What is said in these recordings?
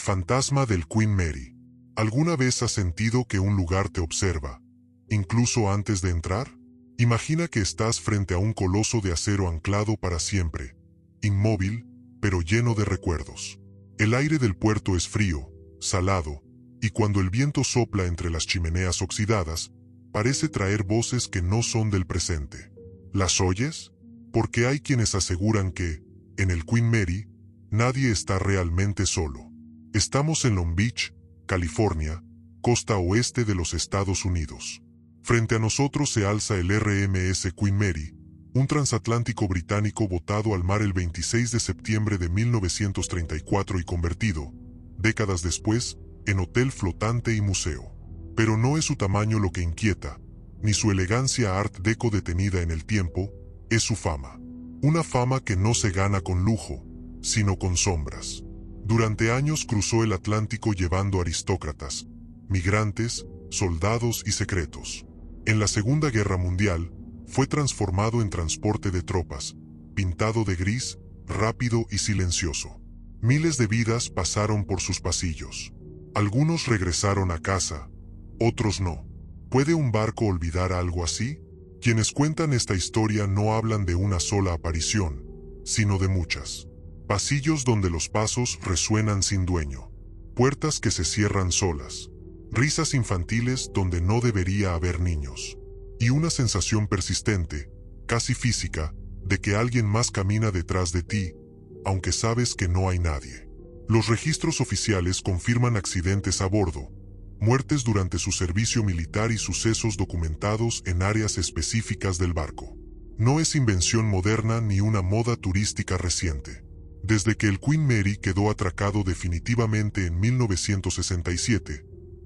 fantasma del Queen Mary. ¿Alguna vez has sentido que un lugar te observa, incluso antes de entrar? Imagina que estás frente a un coloso de acero anclado para siempre, inmóvil, pero lleno de recuerdos. El aire del puerto es frío, salado, y cuando el viento sopla entre las chimeneas oxidadas, parece traer voces que no son del presente. ¿Las oyes? Porque hay quienes aseguran que, en el Queen Mary, nadie está realmente solo. Estamos en Long Beach, California, costa oeste de los Estados Unidos. Frente a nosotros se alza el RMS Queen Mary, un transatlántico británico botado al mar el 26 de septiembre de 1934 y convertido, décadas después, en hotel flotante y museo. Pero no es su tamaño lo que inquieta, ni su elegancia art deco detenida en el tiempo, es su fama. Una fama que no se gana con lujo, sino con sombras. Durante años cruzó el Atlántico llevando aristócratas, migrantes, soldados y secretos. En la Segunda Guerra Mundial, fue transformado en transporte de tropas, pintado de gris, rápido y silencioso. Miles de vidas pasaron por sus pasillos. Algunos regresaron a casa, otros no. ¿Puede un barco olvidar algo así? Quienes cuentan esta historia no hablan de una sola aparición, sino de muchas. Pasillos donde los pasos resuenan sin dueño. Puertas que se cierran solas. Risas infantiles donde no debería haber niños. Y una sensación persistente, casi física, de que alguien más camina detrás de ti, aunque sabes que no hay nadie. Los registros oficiales confirman accidentes a bordo, muertes durante su servicio militar y sucesos documentados en áreas específicas del barco. No es invención moderna ni una moda turística reciente. Desde que el Queen Mary quedó atracado definitivamente en 1967,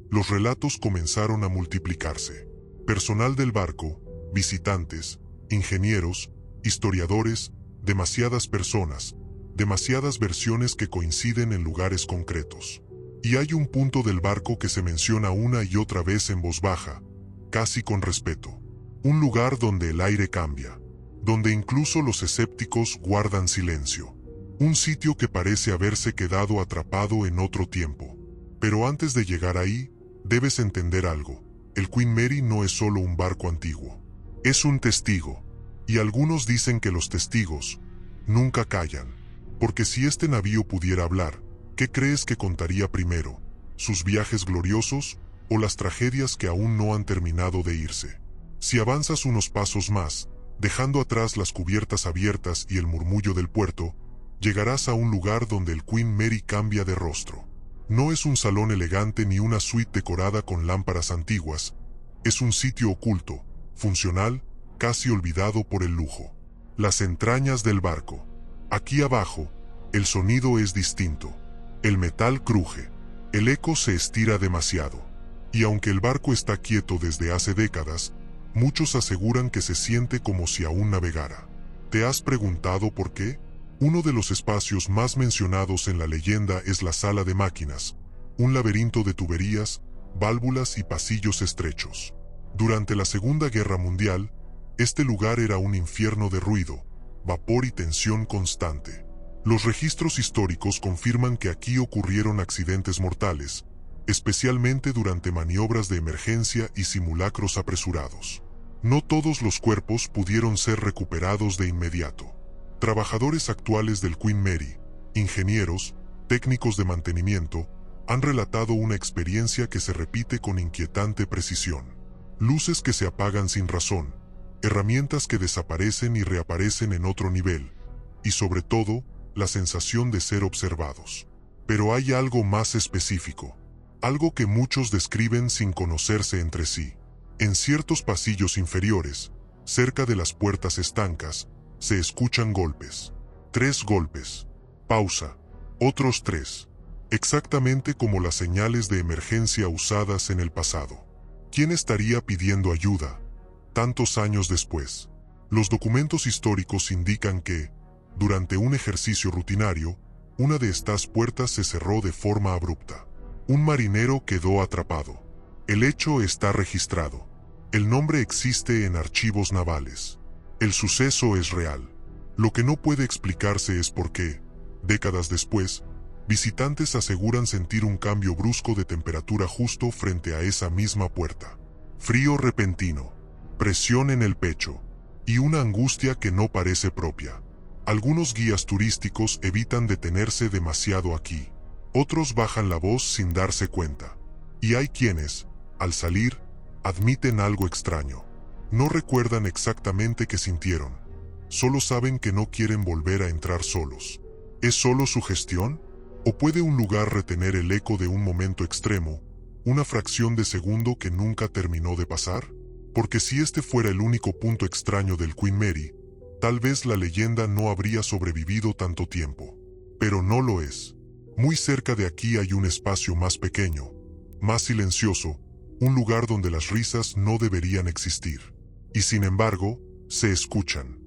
los relatos comenzaron a multiplicarse. Personal del barco, visitantes, ingenieros, historiadores, demasiadas personas, demasiadas versiones que coinciden en lugares concretos. Y hay un punto del barco que se menciona una y otra vez en voz baja, casi con respeto. Un lugar donde el aire cambia, donde incluso los escépticos guardan silencio. Un sitio que parece haberse quedado atrapado en otro tiempo. Pero antes de llegar ahí, debes entender algo. El Queen Mary no es solo un barco antiguo. Es un testigo. Y algunos dicen que los testigos nunca callan. Porque si este navío pudiera hablar, ¿qué crees que contaría primero? ¿Sus viajes gloriosos o las tragedias que aún no han terminado de irse? Si avanzas unos pasos más, dejando atrás las cubiertas abiertas y el murmullo del puerto, llegarás a un lugar donde el Queen Mary cambia de rostro. No es un salón elegante ni una suite decorada con lámparas antiguas. Es un sitio oculto, funcional, casi olvidado por el lujo. Las entrañas del barco. Aquí abajo, el sonido es distinto. El metal cruje. El eco se estira demasiado. Y aunque el barco está quieto desde hace décadas, muchos aseguran que se siente como si aún navegara. ¿Te has preguntado por qué? Uno de los espacios más mencionados en la leyenda es la sala de máquinas, un laberinto de tuberías, válvulas y pasillos estrechos. Durante la Segunda Guerra Mundial, este lugar era un infierno de ruido, vapor y tensión constante. Los registros históricos confirman que aquí ocurrieron accidentes mortales, especialmente durante maniobras de emergencia y simulacros apresurados. No todos los cuerpos pudieron ser recuperados de inmediato. Trabajadores actuales del Queen Mary, ingenieros, técnicos de mantenimiento, han relatado una experiencia que se repite con inquietante precisión. Luces que se apagan sin razón, herramientas que desaparecen y reaparecen en otro nivel, y sobre todo, la sensación de ser observados. Pero hay algo más específico, algo que muchos describen sin conocerse entre sí. En ciertos pasillos inferiores, cerca de las puertas estancas, se escuchan golpes. 3 golpes. Pausa. Otros 3. Exactamente como las señales de emergencia usadas en el pasado. ¿Quién estaría pidiendo ayuda tantos años después? Los documentos históricos indican que, durante un ejercicio rutinario, una de estas puertas se cerró de forma abrupta. Un marinero quedó atrapado. El hecho está registrado. El nombre existe en archivos navales. El suceso es real. Lo que no puede explicarse es por qué, décadas después, Visitantes aseguran sentir un cambio brusco de temperatura justo frente a esa misma puerta. Frío repentino, presión en el pecho y una angustia que no parece propia. Algunos guías turísticos evitan detenerse demasiado aquí. Otros bajan la voz sin darse cuenta. Y hay quienes, al salir, admiten algo extraño. No recuerdan exactamente qué sintieron. Solo saben que no quieren volver a entrar solos. ¿Es solo sugestión? ¿O puede un lugar retener el eco de un momento extremo, una fracción de segundo que nunca terminó de pasar? Porque si este fuera el único punto extraño del Queen Mary, tal vez la leyenda no habría sobrevivido tanto tiempo. Pero no lo es. Muy cerca de aquí hay un espacio más pequeño, más silencioso, un lugar donde las risas no deberían existir. Y sin embargo, se escuchan.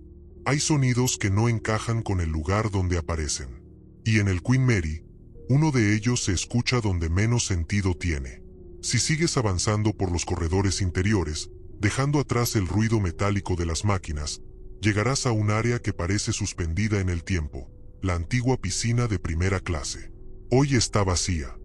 Hay sonidos que no encajan con el lugar donde aparecen. Y en el Queen Mary, uno de ellos se escucha donde menos sentido tiene. Si sigues avanzando por los corredores interiores, dejando atrás el ruido metálico de las máquinas, llegarás a un área que parece suspendida en el tiempo, la antigua piscina de primera clase. Hoy está vacía,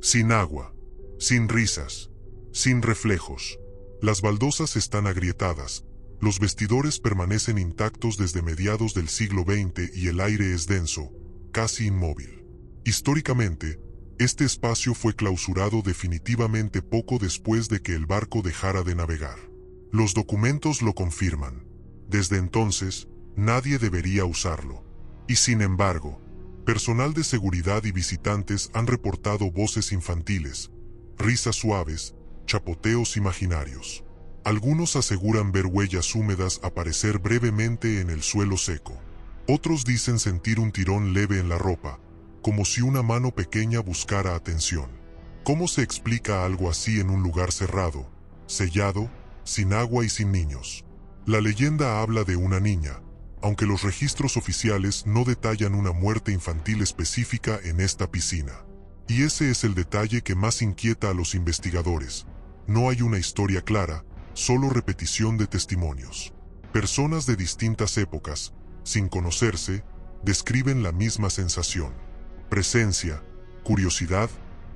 sin agua, sin risas, sin reflejos. Las baldosas están agrietadas, los vestidores permanecen intactos desde mediados del siglo XX y el aire es denso, casi inmóvil. Históricamente, este espacio fue clausurado definitivamente poco después de que el barco dejara de navegar. Los documentos lo confirman. Desde entonces, nadie debería usarlo. Y sin embargo, personal de seguridad y visitantes han reportado voces infantiles, risas suaves, chapoteos imaginarios. Algunos aseguran ver huellas húmedas aparecer brevemente en el suelo seco. Otros dicen sentir un tirón leve en la ropa, como si una mano pequeña buscara atención. ¿Cómo se explica algo así en un lugar cerrado, sellado, sin agua y sin niños? La leyenda habla de una niña, aunque los registros oficiales no detallan una muerte infantil específica en esta piscina. Y ese es el detalle que más inquieta a los investigadores. No hay una historia clara, solo repetición de testimonios. Personas de distintas épocas, sin conocerse, describen la misma sensación. Presencia, curiosidad,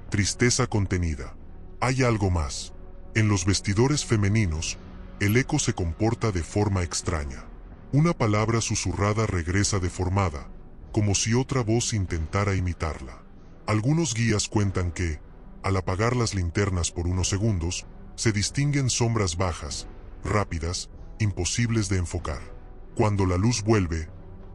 tristeza contenida. Hay algo más. En los vestidores femeninos, el eco se comporta de forma extraña. Una palabra susurrada regresa deformada, como si otra voz intentara imitarla. Algunos guías cuentan que, al apagar las linternas por unos segundos, se distinguen sombras bajas, rápidas, imposibles de enfocar. Cuando la luz vuelve,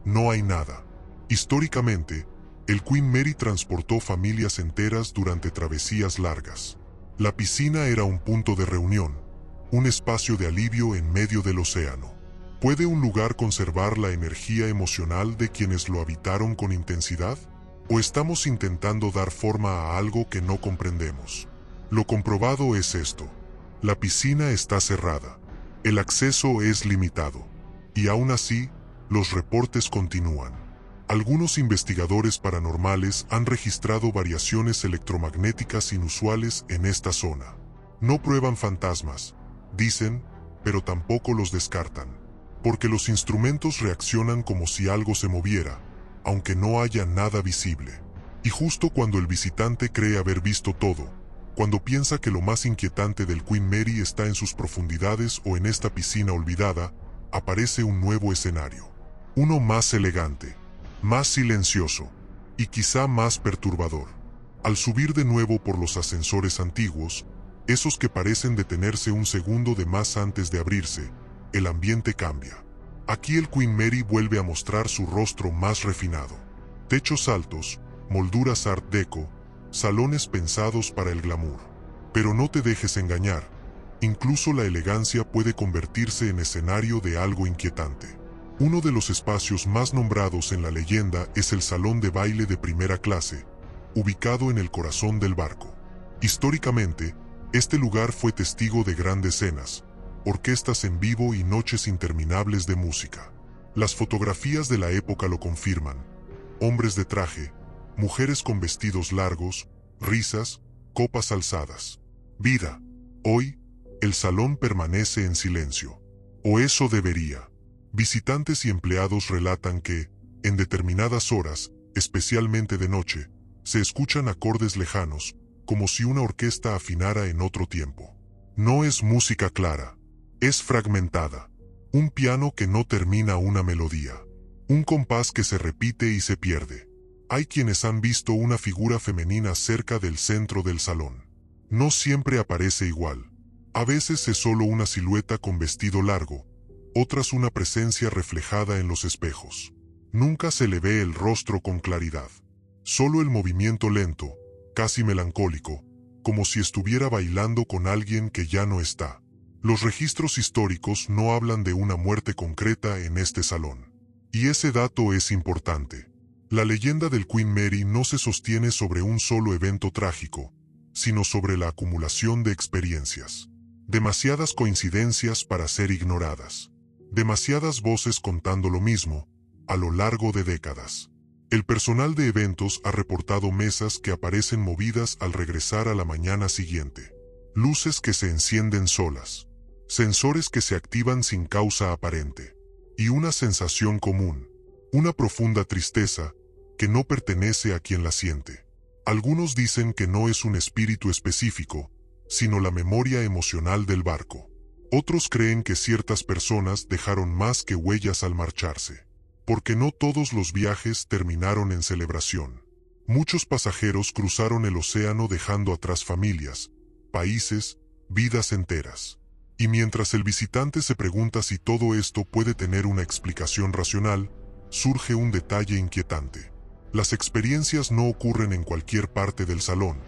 no hay nada. Históricamente, el Queen Mary transportó familias enteras durante travesías largas. La piscina era un punto de reunión, un espacio de alivio en medio del océano. ¿Puede un lugar conservar la energía emocional de quienes lo habitaron con intensidad? ¿O estamos intentando dar forma a algo que no comprendemos? Lo comprobado es esto. La piscina está cerrada. El acceso es limitado. Y aún así, los reportes continúan. Algunos investigadores paranormales han registrado variaciones electromagnéticas inusuales en esta zona. No prueban fantasmas, dicen, pero tampoco los descartan. Porque los instrumentos reaccionan como si algo se moviera, aunque no haya nada visible. Y justo cuando el visitante cree haber visto todo, cuando piensa que lo más inquietante del Queen Mary está en sus profundidades o en esta piscina olvidada, aparece un nuevo escenario. Uno más elegante, más silencioso y quizá más perturbador. Al subir de nuevo por los ascensores antiguos, esos que parecen detenerse un segundo de más antes de abrirse, el ambiente cambia. Aquí el Queen Mary vuelve a mostrar su rostro más refinado. Techos altos, molduras art deco, salones pensados para el glamour. Pero no te dejes engañar, incluso la elegancia puede convertirse en escenario de algo inquietante. Uno de los espacios más nombrados en la leyenda es el salón de baile de primera clase, ubicado en el corazón del barco. Históricamente, este lugar fue testigo de grandes cenas, orquestas en vivo y noches interminables de música. Las fotografías de la época lo confirman. Hombres de traje, mujeres con vestidos largos, risas, copas alzadas. Vida. Hoy, el salón permanece en silencio. O eso debería. Visitantes y empleados relatan que, en determinadas horas, especialmente de noche, Se escuchan acordes lejanos, como si una orquesta afinara en otro tiempo. No es música clara, es fragmentada. Un piano que no termina una melodía. Un compás que se repite y se pierde. Hay quienes han visto una figura femenina cerca del centro del salón. No siempre aparece igual. A veces es solo una silueta con vestido largo, otras una presencia reflejada en los espejos. Nunca se le ve el rostro con claridad. Solo el movimiento lento, casi melancólico, como si estuviera bailando con alguien que ya no está. Los registros históricos no hablan de una muerte concreta en este salón. Y ese dato es importante. La leyenda del Queen Mary no se sostiene sobre un solo evento trágico, sino sobre la acumulación de experiencias. Demasiadas coincidencias para ser ignoradas. Demasiadas voces contando lo mismo, a lo largo de décadas. El personal de eventos ha reportado mesas que aparecen movidas al regresar a la mañana siguiente. Luces que se encienden solas. Sensores que se activan sin causa aparente. Y una sensación común. Una profunda tristeza que no pertenece a quien la siente. Algunos dicen que no es un espíritu específico, sino la memoria emocional del barco. Otros creen que ciertas personas dejaron más que huellas al marcharse. Porque no todos los viajes terminaron en celebración. Muchos pasajeros cruzaron el océano dejando atrás familias, países, vidas enteras. Y mientras el visitante se pregunta si todo esto puede tener una explicación racional, surge un detalle inquietante. Las experiencias no ocurren en cualquier parte del salón,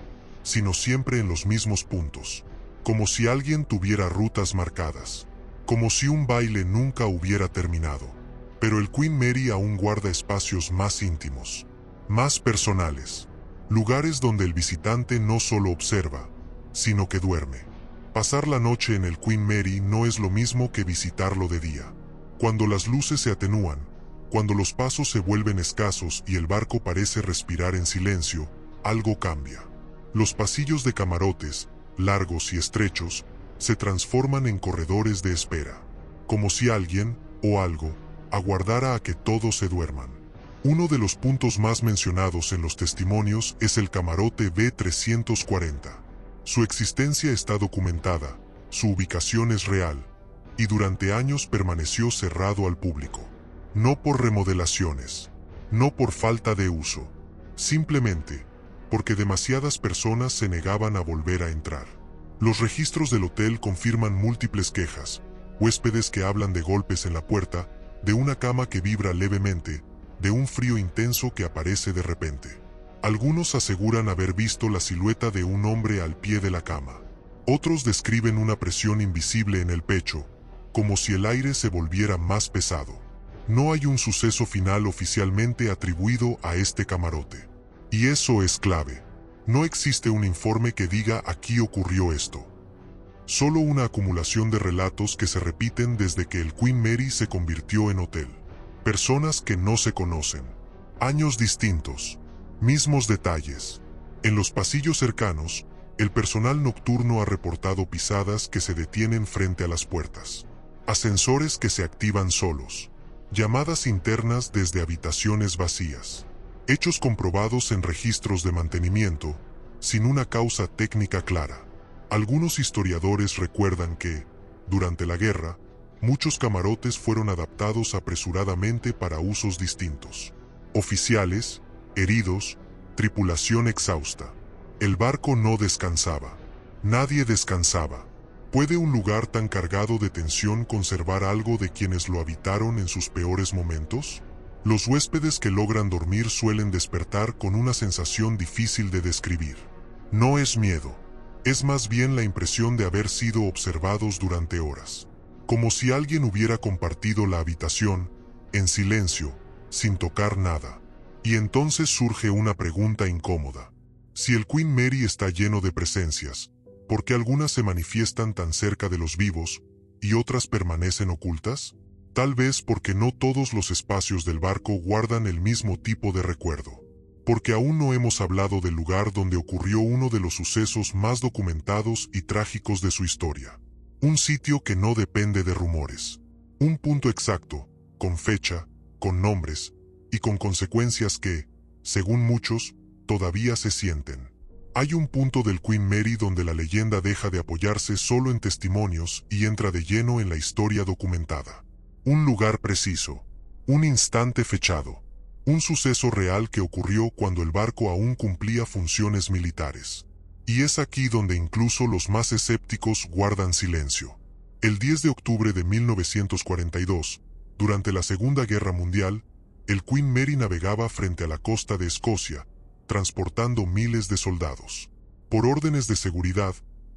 sino siempre en los mismos puntos. Como si alguien tuviera rutas marcadas. Como si un baile nunca hubiera terminado. Pero el Queen Mary aún guarda espacios más íntimos, más personales. Lugares donde el visitante no solo observa, sino que duerme. Pasar la noche en el Queen Mary no es lo mismo que visitarlo de día. Cuando las luces se atenúan, cuando los pasos se vuelven escasos y el barco parece respirar en silencio, algo cambia. Los pasillos de camarotes, largos y estrechos, se transforman en corredores de espera. Como si alguien, o algo, aguardara a que todos se duerman. Uno de los puntos más mencionados en los testimonios es el camarote B340. Su existencia está documentada, su ubicación es real, y durante años permaneció cerrado al público. No por remodelaciones, no por falta de uso, simplemente porque demasiadas personas se negaban a volver a entrar. Los registros del hotel confirman múltiples quejas, huéspedes que hablan de golpes en la puerta, de una cama que vibra levemente, de un frío intenso que aparece de repente. Algunos aseguran haber visto la silueta de un hombre al pie de la cama. Otros describen una presión invisible en el pecho, como si el aire se volviera más pesado. No hay un suceso final oficialmente atribuido a este camarote. Y eso es clave. No existe un informe que diga aquí ocurrió esto. Solo una acumulación de relatos que se repiten desde que el Queen Mary se convirtió en hotel. Personas que no se conocen. Años distintos. Mismos detalles. En los pasillos cercanos, el personal nocturno ha reportado pisadas que se detienen frente a las puertas. Ascensores que se activan solos. Llamadas internas desde habitaciones vacías. Hechos comprobados en registros de mantenimiento, sin una causa técnica clara. Algunos historiadores recuerdan que, durante la guerra, muchos camarotes fueron adaptados apresuradamente para usos distintos. Oficiales, heridos, tripulación exhausta. El barco no descansaba. Nadie descansaba. ¿Puede un lugar tan cargado de tensión conservar algo de quienes lo habitaron en sus peores momentos? Los huéspedes que logran dormir suelen despertar con una sensación difícil de describir. No es miedo. Es más bien la impresión de haber sido observados durante horas. Como si alguien hubiera compartido la habitación, en silencio, sin tocar nada. Y entonces surge una pregunta incómoda. Si el Queen Mary está lleno de presencias, ¿por qué algunas se manifiestan tan cerca de los vivos y otras permanecen ocultas? Tal vez porque no todos los espacios del barco guardan el mismo tipo de recuerdo. Porque aún no hemos hablado del lugar donde ocurrió uno de los sucesos más documentados y trágicos de su historia. Un sitio que no depende de rumores. Un punto exacto, con fecha, con nombres, y con consecuencias que, según muchos, todavía se sienten. Hay un punto del Queen Mary donde la leyenda deja de apoyarse solo en testimonios y entra de lleno en la historia documentada. Un lugar preciso, un instante fechado, un suceso real que ocurrió cuando el barco aún cumplía funciones militares. Y es aquí donde incluso los más escépticos guardan silencio. El 10 de octubre de 1942, durante la Segunda Guerra Mundial, el Queen Mary navegaba frente a la costa de Escocia, transportando miles de soldados. Por órdenes de seguridad,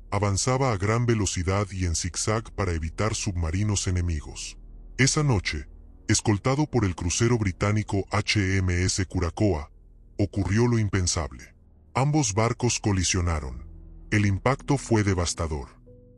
avanzaba a gran velocidad y en zigzag para evitar submarinos enemigos. Esa noche, escoltado por el crucero británico HMS Curacoa, ocurrió lo impensable. Ambos barcos colisionaron. El impacto fue devastador.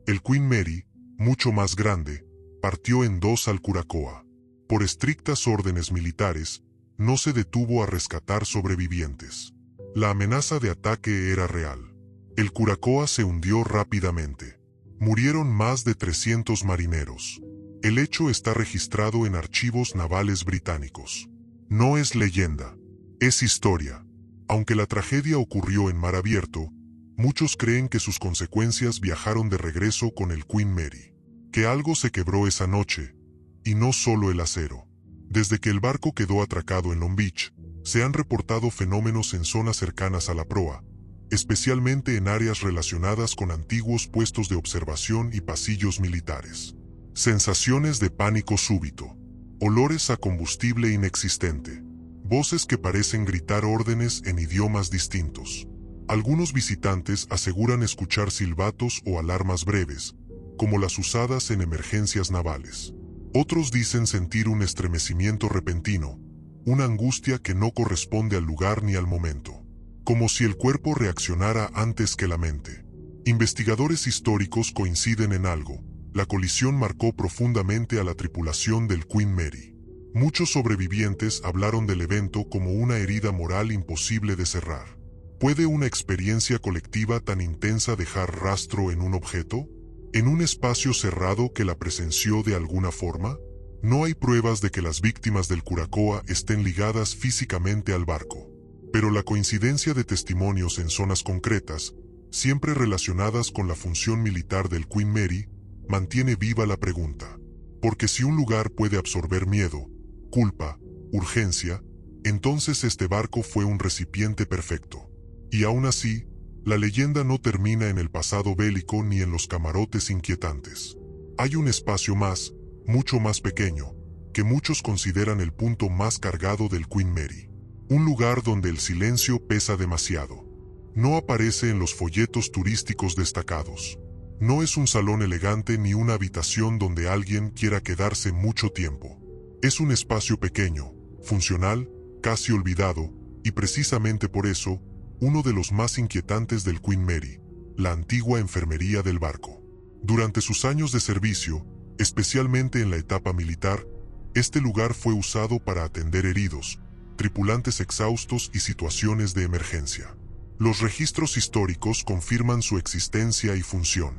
El Queen Mary, mucho más grande, partió en dos al Curacoa. Por estrictas órdenes militares, no se detuvo a rescatar sobrevivientes. La amenaza de ataque era real. El Curacoa se hundió rápidamente. Murieron más de 300 marineros. El hecho está registrado en archivos navales británicos. No es leyenda, es historia. Aunque la tragedia ocurrió en mar abierto, muchos creen que sus consecuencias viajaron de regreso con el Queen Mary. Que algo se quebró esa noche, y no solo el acero. Desde que el barco quedó atracado en Long Beach, se han reportado fenómenos en zonas cercanas a la proa, especialmente en áreas relacionadas con antiguos puestos de observación y pasillos militares. Sensaciones de pánico súbito, olores a combustible inexistente, voces que parecen gritar órdenes en idiomas distintos. Algunos visitantes aseguran escuchar silbatos o alarmas breves, como las usadas en emergencias navales. Otros dicen sentir un estremecimiento repentino, una angustia que no corresponde al lugar ni al momento, como si el cuerpo reaccionara antes que la mente. Investigadores históricos coinciden en algo: la colisión marcó profundamente a la tripulación del Queen Mary. Muchos sobrevivientes hablaron del evento como una herida moral imposible de cerrar. ¿Puede una experiencia colectiva tan intensa dejar rastro en un objeto? ¿En un espacio cerrado que la presenció de alguna forma? No hay pruebas de que las víctimas del Curacoa estén ligadas físicamente al barco, pero la coincidencia de testimonios en zonas concretas, siempre relacionadas con la función militar del Queen Mary, mantiene viva la pregunta. Porque si un lugar puede absorber miedo, culpa, urgencia, entonces este barco fue un recipiente perfecto. Y aún así, la leyenda no termina en el pasado bélico ni en los camarotes inquietantes. Hay un espacio más, mucho más pequeño, que muchos consideran el punto más cargado del Queen Mary. Un lugar donde el silencio pesa demasiado. No aparece en los folletos turísticos destacados. No es un salón elegante ni una habitación donde alguien quiera quedarse mucho tiempo. Es un espacio pequeño, funcional, casi olvidado, y precisamente por eso, uno de los más inquietantes del Queen Mary, la antigua enfermería del barco. Durante sus años de servicio, especialmente en la etapa militar, este lugar fue usado para atender heridos, tripulantes exhaustos y situaciones de emergencia. Los registros históricos confirman su existencia y función.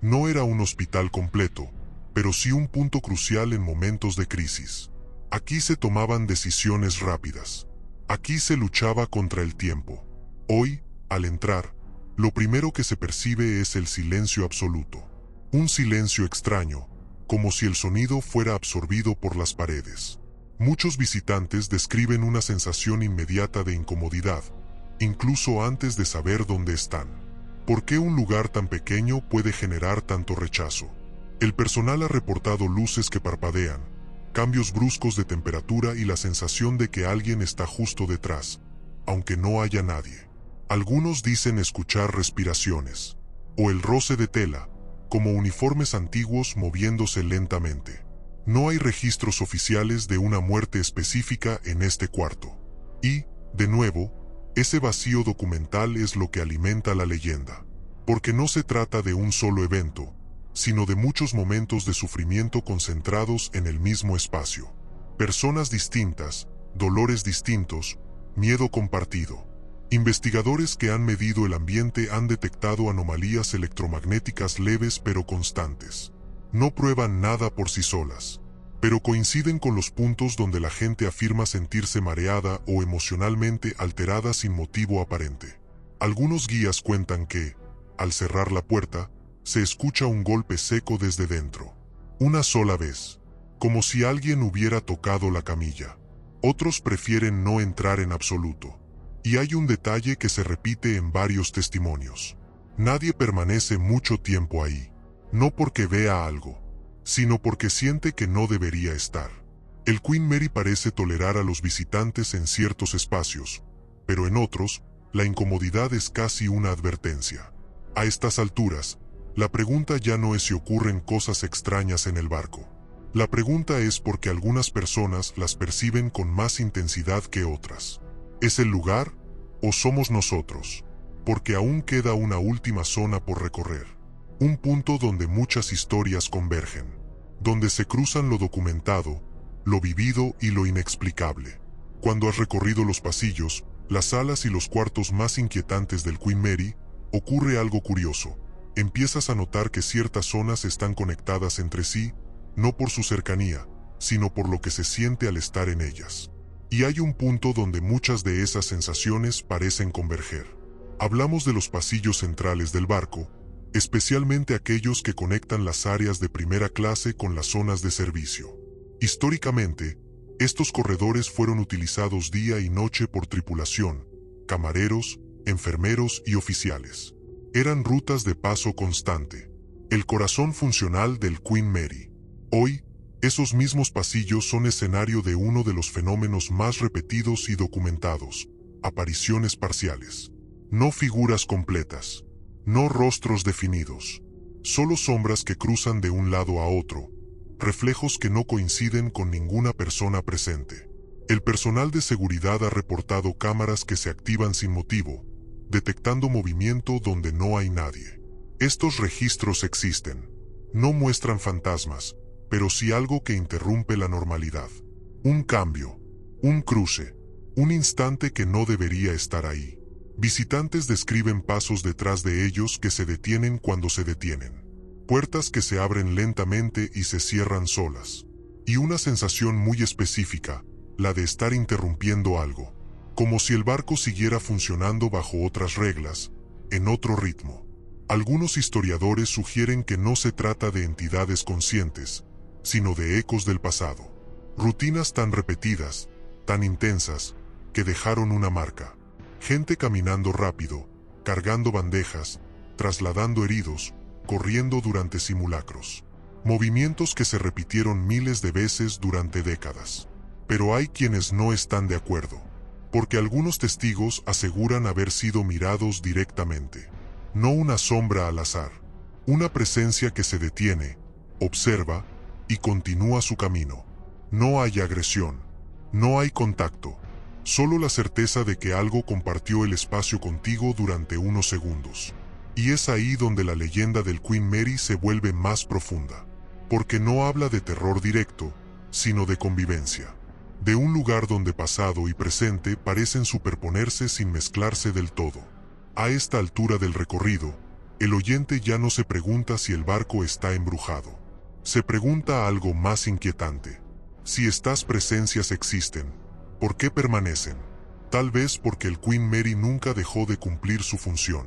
No era un hospital completo, pero sí un punto crucial en momentos de crisis. Aquí se tomaban decisiones rápidas. Aquí se luchaba contra el tiempo. Hoy, al entrar, lo primero que se percibe es el silencio absoluto. Un silencio extraño, como si el sonido fuera absorbido por las paredes. Muchos visitantes describen una sensación inmediata de incomodidad, incluso antes de saber dónde están. ¿Por qué un lugar tan pequeño puede generar tanto rechazo? El personal ha reportado luces que parpadean, cambios bruscos de temperatura y la sensación de que alguien está justo detrás, aunque no haya nadie. Algunos dicen escuchar respiraciones, o el roce de tela, como uniformes antiguos moviéndose lentamente. No hay registros oficiales de una muerte específica en este cuarto. Y, de nuevo, ese vacío documental es lo que alimenta la leyenda. Porque no se trata de un solo evento, sino de muchos momentos de sufrimiento concentrados en el mismo espacio. Personas distintas, dolores distintos, miedo compartido. Investigadores que han medido el ambiente han detectado anomalías electromagnéticas leves pero constantes. No prueban nada por sí solas, pero coinciden con los puntos donde la gente afirma sentirse mareada o emocionalmente alterada sin motivo aparente. Algunos guías cuentan que, al cerrar la puerta, se escucha un golpe seco desde dentro. Una sola vez, como si alguien hubiera tocado la camilla. Otros prefieren no entrar en absoluto. Y hay un detalle que se repite en varios testimonios. Nadie permanece mucho tiempo ahí, no porque vea algo, sino porque siente que no debería estar. El Queen Mary parece tolerar a los visitantes en ciertos espacios, pero en otros, la incomodidad es casi una advertencia. A estas alturas, la pregunta ya no es si ocurren cosas extrañas en el barco. La pregunta es por qué algunas personas las perciben con más intensidad que otras. ¿Es el lugar o somos nosotros? Porque aún queda una última zona por recorrer. Un punto donde muchas historias convergen, donde se cruzan lo documentado, lo vivido y lo inexplicable. Cuando has recorrido los pasillos, las salas y los cuartos más inquietantes del Queen Mary, ocurre algo curioso. Empiezas a notar que ciertas zonas están conectadas entre sí, no por su cercanía, sino por lo que se siente al estar en ellas. Y hay un punto donde muchas de esas sensaciones parecen converger. Hablamos de los pasillos centrales del barco, especialmente aquellos que conectan las áreas de primera clase con las zonas de servicio. Históricamente, estos corredores fueron utilizados día y noche por tripulación, camareros, enfermeros y oficiales. Eran rutas de paso constante, el corazón funcional del Queen Mary. Hoy, esos mismos pasillos son escenario de uno de los fenómenos más repetidos y documentados: apariciones parciales. No figuras completas, no rostros definidos, solo sombras que cruzan de un lado a otro, reflejos que no coinciden con ninguna persona presente. El personal de seguridad ha reportado cámaras que se activan sin motivo, detectando movimiento donde no hay nadie. Estos registros existen. No muestran fantasmas, pero sí algo que interrumpe la normalidad. Un cambio, un cruce, un instante que no debería estar ahí. Visitantes describen pasos detrás de ellos que se detienen cuando se detienen. Puertas que se abren lentamente y se cierran solas. Y una sensación muy específica, la de estar interrumpiendo algo. Como si el barco siguiera funcionando bajo otras reglas, en otro ritmo. Algunos historiadores sugieren que no se trata de entidades conscientes, sino de ecos del pasado. Rutinas tan repetidas, tan intensas, que dejaron una marca. Gente caminando rápido, cargando bandejas, trasladando heridos, corriendo durante simulacros. Movimientos que se repitieron miles de veces durante décadas. Pero hay quienes no están de acuerdo, porque algunos testigos aseguran haber sido mirados directamente. No una sombra al azar, una presencia que se detiene, observa y continúa su camino. No hay agresión, no hay contacto, solo la certeza de que algo compartió el espacio contigo durante unos segundos. Y es ahí donde la leyenda del Queen Mary se vuelve más profunda, porque no habla de terror directo, sino de convivencia. De un lugar donde pasado y presente parecen superponerse sin mezclarse del todo. A esta altura del recorrido, el oyente ya no se pregunta si el barco está embrujado. Se pregunta algo más inquietante. Si estas presencias existen, ¿por qué permanecen? Tal vez porque el Queen Mary nunca dejó de cumplir su función.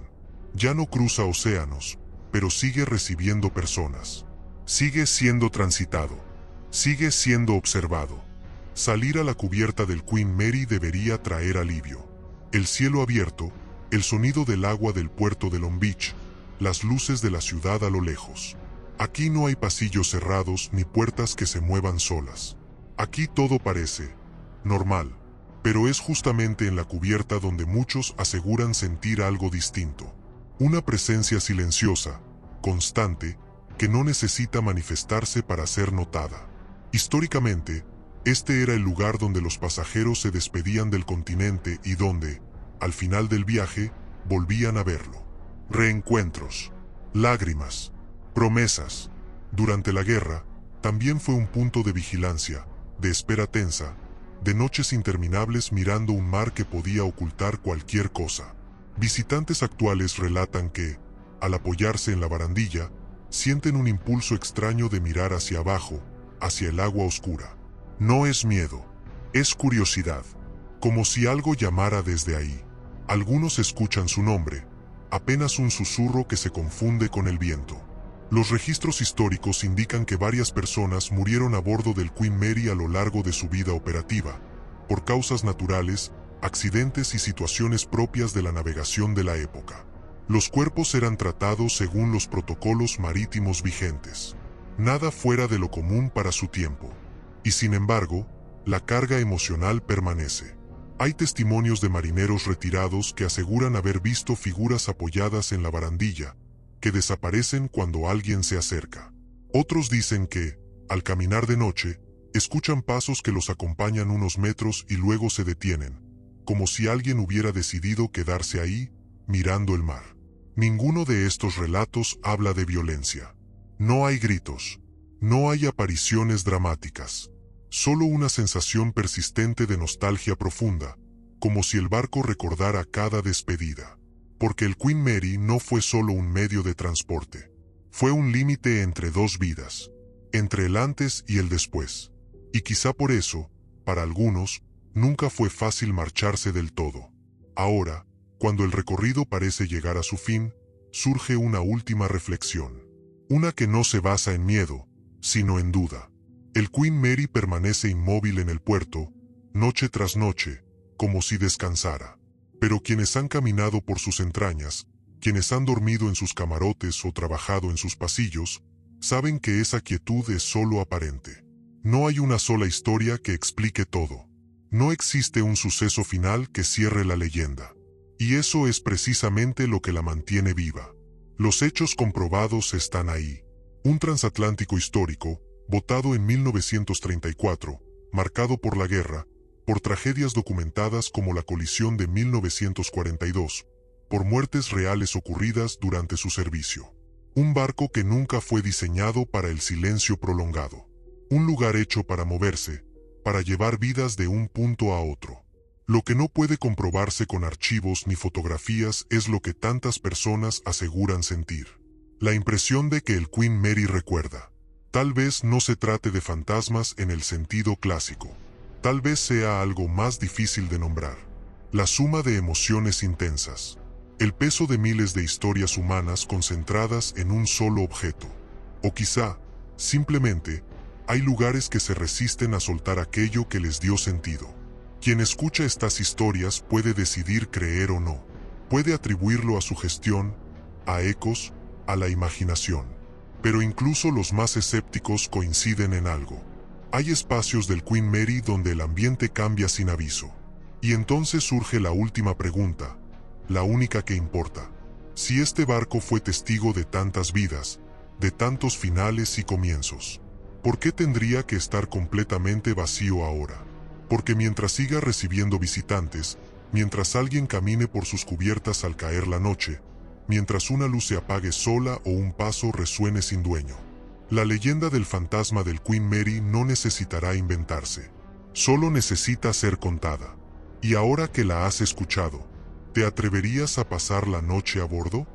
Ya no cruza océanos, pero sigue recibiendo personas. Sigue siendo transitado. Sigue siendo observado. Salir a la cubierta del Queen Mary debería traer alivio. El cielo abierto, el sonido del agua del puerto de Long Beach, las luces de la ciudad a lo lejos. Aquí no hay pasillos cerrados ni puertas que se muevan solas. Aquí todo parece normal, pero es justamente en la cubierta donde muchos aseguran sentir algo distinto. Una presencia silenciosa, constante, que no necesita manifestarse para ser notada. Históricamente, este era el lugar donde los pasajeros se despedían del continente y donde, al final del viaje, volvían a verlo. Reencuentros, lágrimas, promesas. Durante la guerra, también fue un punto de vigilancia, de espera tensa, de noches interminables mirando un mar que podía ocultar cualquier cosa. Visitantes actuales relatan que, al apoyarse en la barandilla, sienten un impulso extraño de mirar hacia abajo, hacia el agua oscura. No es miedo, es curiosidad, como si algo llamara desde ahí. Algunos escuchan su nombre, apenas un susurro que se confunde con el viento. Los registros históricos indican que varias personas murieron a bordo del Queen Mary a lo largo de su vida operativa, por causas naturales, accidentes y situaciones propias de la navegación de la época. Los cuerpos eran tratados según los protocolos marítimos vigentes. Nada fuera de lo común para su tiempo. Y sin embargo, la carga emocional permanece. Hay testimonios de marineros retirados que aseguran haber visto figuras apoyadas en la barandilla, que desaparecen cuando alguien se acerca. Otros dicen que, al caminar de noche, escuchan pasos que los acompañan unos metros y luego se detienen, como si alguien hubiera decidido quedarse ahí, mirando el mar. Ninguno de estos relatos habla de violencia. No hay gritos. No hay apariciones dramáticas. Solo una sensación persistente de nostalgia profunda, como si el barco recordara cada despedida. Porque el Queen Mary no fue solo un medio de transporte. Fue un límite entre dos vidas, entre el antes y el después. Y quizá por eso, para algunos, nunca fue fácil marcharse del todo. Ahora, cuando el recorrido parece llegar a su fin, surge una última reflexión. Una que no se basa en miedo, sino en duda. El Queen Mary permanece inmóvil en el puerto, noche tras noche, como si descansara. Pero quienes han caminado por sus entrañas, quienes han dormido en sus camarotes o trabajado en sus pasillos, saben que esa quietud es solo aparente. No hay una sola historia que explique todo. No existe un suceso final que cierre la leyenda. Y eso es precisamente lo que la mantiene viva. Los hechos comprobados están ahí. Un transatlántico histórico, botado en 1934, marcado por la guerra, por tragedias documentadas como la colisión de 1942, por muertes reales ocurridas durante su servicio. Un barco que nunca fue diseñado para el silencio prolongado. Un lugar hecho para moverse, para llevar vidas de un punto a otro. Lo que no puede comprobarse con archivos ni fotografías es lo que tantas personas aseguran sentir. La impresión de que el Queen Mary recuerda. Tal vez no se trate de fantasmas en el sentido clásico. Tal vez sea algo más difícil de nombrar. La suma de emociones intensas. El peso de miles de historias humanas concentradas en un solo objeto. O quizá, simplemente, hay lugares que se resisten a soltar aquello que les dio sentido. Quien escucha estas historias puede decidir creer o no. Puede atribuirlo a su gestión, a ecos, a la imaginación. Pero incluso los más escépticos coinciden en algo. Hay espacios del Queen Mary donde el ambiente cambia sin aviso. Y entonces surge la última pregunta, la única que importa. Si este barco fue testigo de tantas vidas, de tantos finales y comienzos, ¿por qué tendría que estar completamente vacío ahora? Porque mientras siga recibiendo visitantes, mientras alguien camine por sus cubiertas al caer la noche, mientras una luz se apague sola o un paso resuene sin dueño, la leyenda del fantasma del Queen Mary no necesitará inventarse. Solo necesita ser contada. Y ahora que la has escuchado, ¿te atreverías a pasar la noche a bordo?